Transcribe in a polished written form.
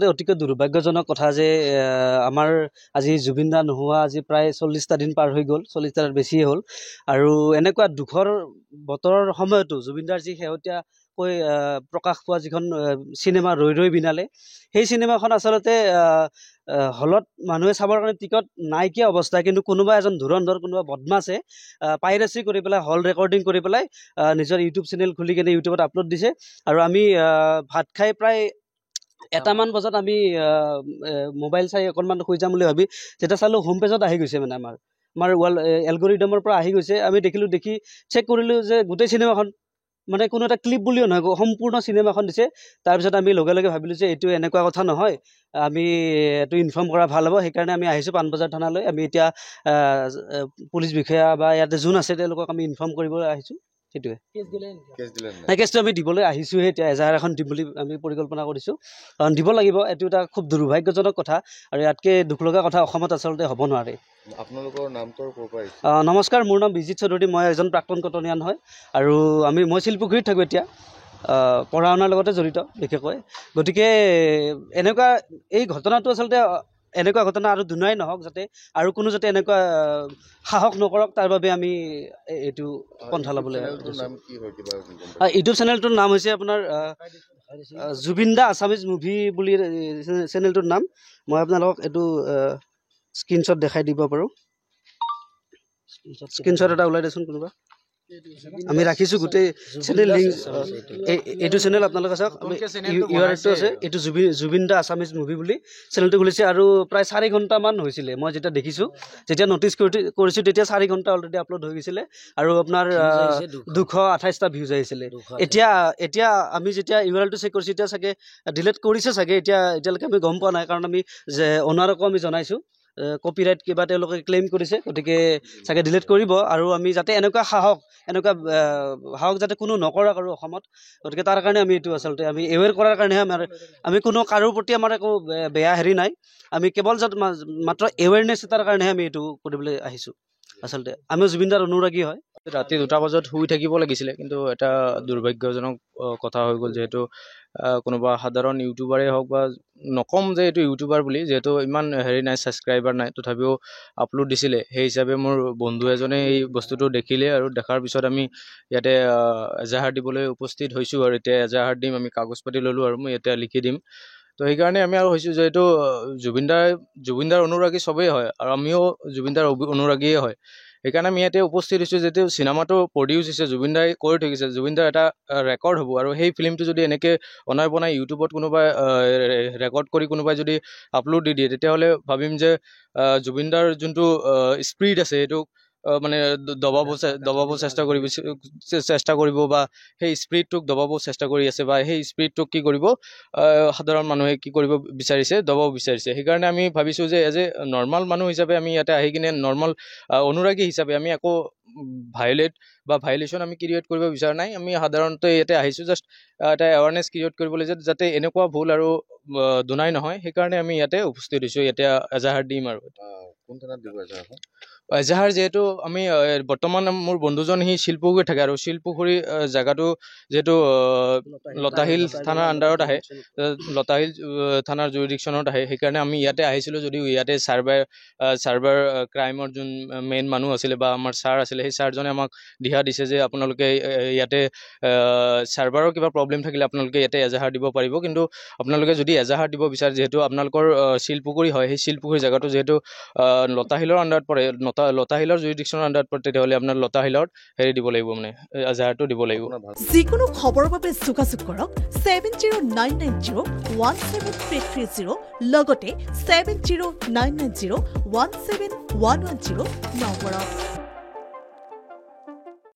অতিকৈ দুৰ্ভাগ্যজনক কথা যে আমাৰ আজি জুবিন দা নোহোৱা আজি প্ৰায় 40টা দিন পাৰ হৈ গ'ল, 40টাৰ বেছিয়ে হ'ল। আৰু এনেকুৱা দুখৰ বতৰৰ সময়তো জুবিন দাৰ যি শেহতীয়াকৈ প্ৰকাশ পোৱা যিখন চিনেমা ৰৈ ৰৈ বিনালে, সেই চিনেমাখন আচলতে হলত মানুহে চাবৰ কাৰণে টিকট নাইকিয়া অৱস্থা, কিন্তু কোনোবা এজন ধুৰন্ধৰ কোনোবা বদমাছে পাইৰেচি কৰি পেলাই হল ৰেকৰ্ডিং কৰি পেলাই নিজৰ ইউটিউব চেনেল খুলি কেনে ইউটিউবত আপলোড দিছে। আৰু আমি ভাত খাই প্ৰায় 1টামান বজাত আমি মোবাইল চাই অকণমান শুই যাম বুলি ভাবি যেতিয়া চালোঁ হোম পেজত আহি গৈছে, মানে আমাৰ এলগৰিডমৰ পৰা আহি গৈছে। আমি দেখি চেক কৰিলোঁ যে গোটেই চিনেমাখন, মানে কোনো এটা ক্লিপ বুলিও নহয়, সম্পূৰ্ণ চিনেমাখন দিছে। তাৰপিছত আমি লগে লগে ভাবিলোঁ যে এইটো এনেকুৱা কথা নহয়, আমি এইটো ইনফৰ্ম কৰা ভাল হ'ব। সেইকাৰণে আমি আহিছোঁ পাণবজাৰ থানালৈ। আমি এতিয়া পুলিচ বিষয়া বা ইয়াতে যোন আছে তেওঁলোকক আমি ইনফৰ্ম কৰিবলৈ আহিছোঁ। সেইটোৱে কেছটো আমি দিবলৈ আহিছোঁহে। এতিয়া এজাহাৰ এখন দিম বুলি আমি পৰিকল্পনা কৰিছোঁ, কাৰণ দিব লাগিব। এইটো এটা খুব দুৰ্ভাগ্যজনক কথা, আৰু ইয়াতকৈ দুখ লগা কথা অসমত আচলতে হ'ব নোৱাৰে। আপোনালোকৰ নামটো ক'ৰ পৰা আহিছে? নমস্কাৰ, মোৰ নাম বিজিত চৌধুৰী। মই এজন প্ৰাক্তন কটনীয়ান হয়, আৰু মই শিলপুখুৰীত থাকোঁ এতিয়া, পঢ়া শুনাৰ লগতে জড়িত বিশেষকৈ। গতিকে এনেকুৱা এই ঘটনাটো আচলতে এনেকুৱা ঘটনা আৰু দুনাই নহওক, যাতে আৰু কোনো যাতে এনেকুৱা সাহস নকৰক, তাৰ বাবে আমি এইটো পন্থা ল'বলৈ। ইউটিউব চেনেলটোৰ নাম হৈছে আপোনাৰ জুবিন দা আছামিজ মুভি বুলি চেনেলটোৰ নাম। মই আপোনালোকক এইটো স্ক্ৰীনশ্বট দেখাই দিব পাৰোঁ। স্ক্ৰীনশ্বট এটা ওলাই দেচোন কোনোবা। আমি ৰাখিছোঁ গোটেই চেনেল লিংক। এইটো চেনেল আপোনালোকে চাওক, ইউআৰএলটো আছে, এইটো জুবিন দা আছামিজ মুভি বুলি চেনেলটো খুলিছে। আৰু প্ৰায় 4 ঘণ্টামান হৈছিলে, মই যেতিয়া দেখিছোঁ, যেতিয়া ন'টিচ কৰিছোঁ তেতিয়া 4 ঘণ্টা অলৰেডি আপলোড হৈ গৈছিলে, আৰু আপোনাৰ 228টা ভিউজ আহিছিলে। এতিয়া আমি যেতিয়া ইউআৰএলটো চেক কৰিছোঁ, এতিয়া চাগে ডিলিট কৰিছে চাগে, এতিয়ালৈকে আমি গম পোৱা নাই, কাৰণ আমি অনাৰকো আমি জনাইছোঁ কপিৰাইট কিবা তেওঁলোকে ক্লেইম কৰিছে, গতিকে চাগে ডিলিট কৰিব। আৰু আমি যাতে এনেকুৱা সাহস যাতে কোনো নকৰক আৰু অসমত, গতিকে তাৰ কাৰণে আমি এইটো আচলতে আমি এৱেৰ কৰাৰ কাৰণেহে আমি কোনো কাৰোৰ প্ৰতি আমাৰ একো বেয়া হেৰি নাই, আমি কেৱল মাত্ৰ এৱেৰনেছ এটাৰ কাৰণেহে আমি এইটো কৰিবলৈ আহিছোঁ। আচলতে আমিও জুবিন দাৰ অনুৰাগী হয়। ৰাতি 2টা বজাত শুই থাকিব লাগিছিলে, কিন্তু এটা দুৰ্ভাগ্যজনক কথা হৈ গ'ল। যিহেতু কোনোবা সাধাৰণ ইউটিউবাৰেই হওক, বা নক'ম যে এইটো ইউটিউবাৰ বুলি, যিহেতু ইমান হেৰি নাই, ছাবস্ক্ৰাইবাৰ নাই, তথাপিও আপলোড দিছিলে। সেই হিচাপে মোৰ বন্ধু এজনে এই বস্তুটো দেখিলে, আৰু দেখাৰ পিছত আমি ইয়াতে এজাহাৰ দিবলৈ উপস্থিত হৈছোঁ। আৰু এতিয়া এজাহাৰ দিম, আমি কাগজ পাতি ল'লোঁ, আৰু মই এতিয়া লিখি দিম। তো সেইকাৰণে আমি আৰু হৈছোঁ, যিহেতু জুবিন দাৰ অনুৰাগী চবেই হয়, আৰু আমিও জুবিন দাৰ অনুৰাগীয়ে হয়। সেইকাৰণে আমি ইয়াতে উপস্থিত হৈছোঁ, যিহেতু চিনেমাটো প্ৰডিউচ হৈছে, জুবিন দাই কৰি থৈ গৈছে, জুবিন দাৰ এটা ৰেকৰ্ড হ'ব। আৰু সেই ফিল্মটো যদি এনেকৈ বনাই ইউটিউবত কোনোবাই ৰেকৰ্ড কৰি কোনোবাই যদি আপলোড দি দিয়ে, তেতিয়াহ'লে ভাবিম যে জুবিন দাৰ যোনটো স্পিৰিট আছে সেইটো মানে দবাব চেষ্টা কৰিব, বা সেই স্পিৰিটটোক দবাব চেষ্টা কৰি আছে, বা সেই স্পিৰিটটোক কি কৰিব, সাধাৰণ মানুহে কি কৰিব বিচাৰিছে, দবাব বিচাৰিছে। সেইকাৰণে আমি ভাবিছোঁ যে এজ এ নৰ্মেল মানুহ হিচাপে আমি ইয়াতে আহি কিনে নৰ্মেল অনুৰাগী হিচাপে আমি একো ভাইলেশ্যন আমি ক্ৰিয়েট কৰিব বিচৰা নাই। আমি সাধাৰণতে ইয়াতে আহিছোঁ জাষ্ট এটা এৱাৰনেছ ক্ৰিয়েট কৰিবলৈ, যাতে এনেকুৱা ভুল আৰু দুনাই নহয়। সেইকাৰণে আমি ইয়াতে উপস্থিত হৈছোঁ, এতিয়া এজাহাৰ দিম। আৰু কোন থানাত দিব এজাহাৰখন? এজাহাৰ যিহেতু আমি বৰ্তমান মোৰ বন্ধুজন সি শিলপুখুৰীত থাকে, আৰু শিলপুখুৰী জেগাটো যিহেতু লতাশিল থানাৰ আণ্ডাৰত আহে, লতাশিল থানাৰ জুৰিডিকশ্যনত আহে। সেইকাৰণে আমি ইয়াতে আহিছিলোঁ, যদিও ইয়াতে চাইবাৰ ক্ৰাইমৰ যোন মেইন মানুহ আছিলে বা আমাৰ ছাৰ আছিলে, সেই ছাৰজনে আমাক দিহা দিছে যে আপোনালোকে ইয়াতে চাৰ্ভাৰৰ কিবা প্ৰব্লেম থাকিলে আপোনালোকে ইয়াতে এজাহাৰ দিব পাৰিব, কিন্তু আপোনালোকে যদি এজাহাৰ দিব বিচাৰে, যিহেতু আপোনালোকৰ শিলপুখুৰী হয়, সেই শিলপুখুৰী জেগাটো যিহেতু লতাশিলৰ আণ্ডাৰত পৰে, লতাশিলৰ জুৰিডিকশ্যনৰ আণ্ডাৰত পৰে, তেতিয়াহ'লে আপোনাৰ লতাশিলত হেৰি দিব লাগিব, মানে এজাহাৰটো দিব লাগিব। যিকোনো খবৰৰ বাবে যোগাযোগ কৰক 7099017330 লগতে 7099017110 নম্বৰত।